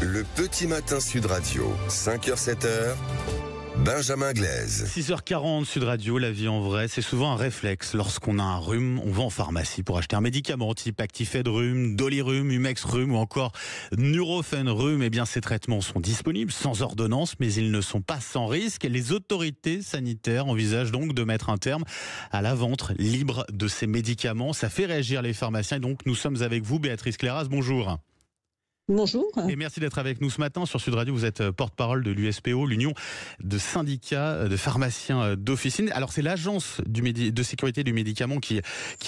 Le petit matin Sud Radio, 5h-7h, Benjamin Glaise. 6h40 Sud Radio, la vie en vrai, c'est souvent un réflexe. Lorsqu'on a un rhume, on va en pharmacie pour acheter un médicament type Actifed Rhume, Dolirum, Humex Rhume ou encore Nurofen Rhume. Eh bien, ces traitements sont disponibles sans ordonnance, mais ils ne sont pas sans risque. Les autorités sanitaires envisagent donc de mettre un terme à la vente libre de ces médicaments. Ça fait réagir les pharmaciens et donc nous sommes avec vous, Béatrice Cléras, bonjour. Bonjour. Et merci d'être avec nous ce matin sur Sud Radio. Vous êtes porte-parole de l'USPO, l'Union de syndicats de pharmaciens d'officine. Alors c'est l'agence de sécurité du médicament qui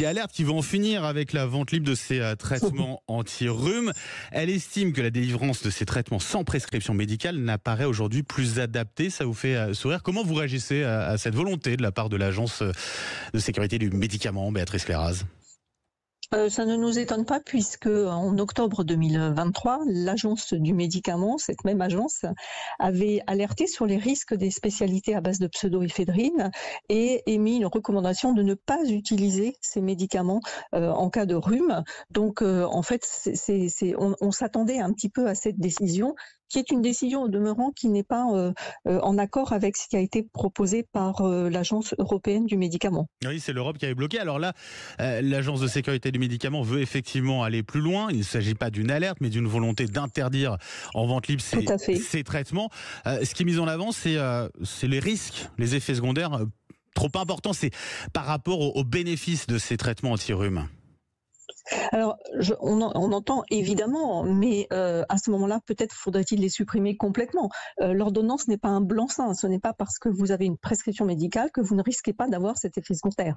alerte, qui veut en finir avec la vente libre de ces traitements anti-rhume. Elle estime que la délivrance de ces traitements sans prescription médicale n'apparaît aujourd'hui plus adaptée. Ça vous fait sourire. Comment vous réagissez à cette volonté de la part de l'agence de sécurité du médicament, Béatrice Cléras ? Ça ne nous étonne pas puisque en octobre 2023, l'agence du médicament, cette même agence, avait alerté sur les risques des spécialités à base de pseudoéphédrine et émis une recommandation de ne pas utiliser ces médicaments en cas de rhume. Donc en fait, on s'attendait un petit peu à cette décision, qui est une décision au demeurant qui n'est pas en accord avec ce qui a été proposé par l'Agence européenne du médicament. Oui, c'est l'Europe qui avait bloqué. Alors là, l'Agence de sécurité du médicament veut effectivement aller plus loin. Il ne s'agit pas d'une alerte, mais d'une volonté d'interdire en vente libre ces traitements. Ce qui est mis en avant, c'est les risques, les effets secondaires trop importants. C'est par rapport aux bénéfices de ces traitements anti-rhume. Alors, on entend évidemment, mais à ce moment-là, peut-être faudrait-il les supprimer complètement. L'ordonnance n'est pas un blanc-seing. Ce n'est pas parce que vous avez une prescription médicale que vous ne risquez pas d'avoir cet effet secondaire.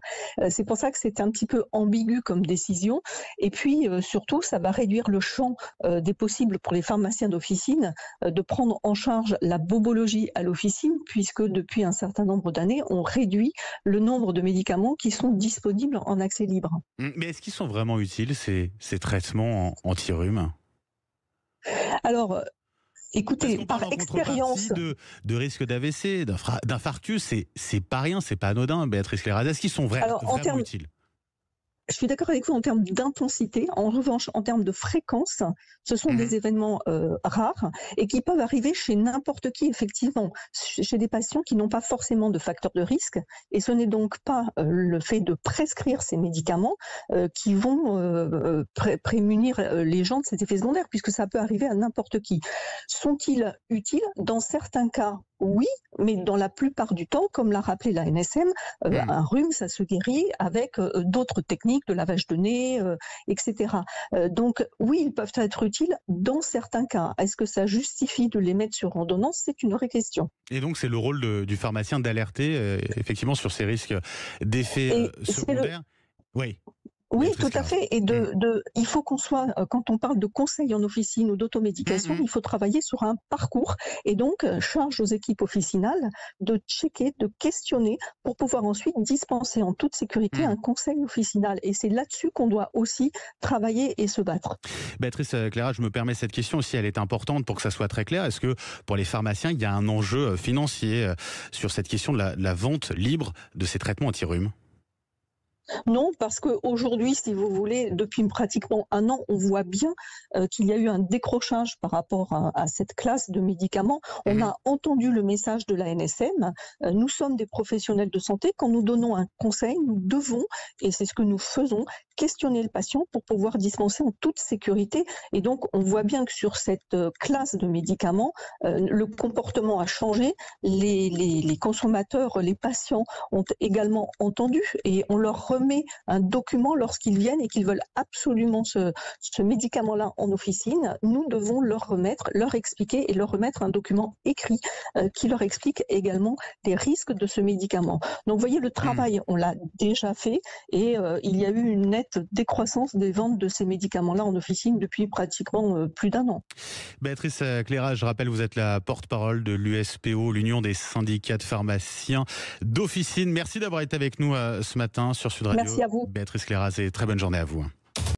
C'est pour ça que c'est un petit peu ambigu comme décision. Et puis, surtout, ça va réduire le champ des possibles pour les pharmaciens d'officine de prendre en charge la bobologie à l'officine, puisque depuis un certain nombre d'années, on réduit le nombre de médicaments qui sont disponibles en accès libre. Mais est-ce qu'ils sont vraiment utiles, ces traitements anti-rhume? Alors, écoutez, par expérience... De risque d'AVC, d'infarctus, c'est pas rien, c'est pas anodin, Béatrice Cléras. Est-ce qu'ils sont vraiment utiles? Je suis d'accord avec vous en termes d'intensité. En revanche, en termes de fréquence, ce sont des événements rares et qui peuvent arriver chez n'importe qui, effectivement, chez des patients qui n'ont pas forcément de facteurs de risque. Et ce n'est donc pas le fait de prescrire ces médicaments qui vont prémunir les gens de cet effet secondaire, puisque ça peut arriver à n'importe qui. Sont-ils utiles? Dans certains cas, oui, mais dans la plupart du temps, comme l'a rappelé la NSM, un rhume, ça se guérit avec d'autres techniques de lavage de nez, etc. Donc oui, ils peuvent être utiles dans certains cas. Est-ce que ça justifie de les mettre sur ordonnance? C'est une vraie question. Et donc c'est le rôle du pharmacien d'alerter effectivement sur ces risques d'effets secondaires. Oui. Oui, tout à fait. Et il faut qu'on soit, quand on parle de conseil en officine ou d'automédication, il faut travailler sur un parcours. Et donc, charge aux équipes officinales de checker, de questionner pour pouvoir ensuite dispenser en toute sécurité un conseil officinal. Et c'est là-dessus qu'on doit aussi travailler et se battre. Béatrice Cléras, je me permets cette question aussi, elle est importante pour que ça soit très clair. Est-ce que pour les pharmaciens, il y a un enjeu financier sur cette question de la vente libre de ces traitements anti-rhume ? Non, parce qu'aujourd'hui, si vous voulez, depuis pratiquement un an, on voit bien qu'il y a eu un décrochage par rapport à cette classe de médicaments. On a entendu le message de la NSM. Nous sommes des professionnels de santé. Quand nous donnons un conseil, nous devons, et c'est ce que nous faisons, questionner le patient pour pouvoir dispenser en toute sécurité. Et donc, on voit bien que sur cette classe de médicaments, le comportement a changé. Les consommateurs, les patients ont également entendu et on leur remet un document lorsqu'ils viennent et qu'ils veulent absolument ce médicament-là en officine. Nous devons leur remettre, leur expliquer et leur remettre un document écrit qui leur explique également les risques de ce médicament. Donc, vous voyez, le travail, on l'a déjà fait et il y a eu une nette décroissance des ventes de ces médicaments-là en officine depuis pratiquement plus d'un an. Béatrice Cléras, je rappelle, vous êtes la porte-parole de l'USPO, l'Union des syndicats de pharmaciens d'officine. Merci d'avoir été avec nous ce matin sur Sud Radio. Merci à vous. Béatrice Cléras, et très bonne journée à vous.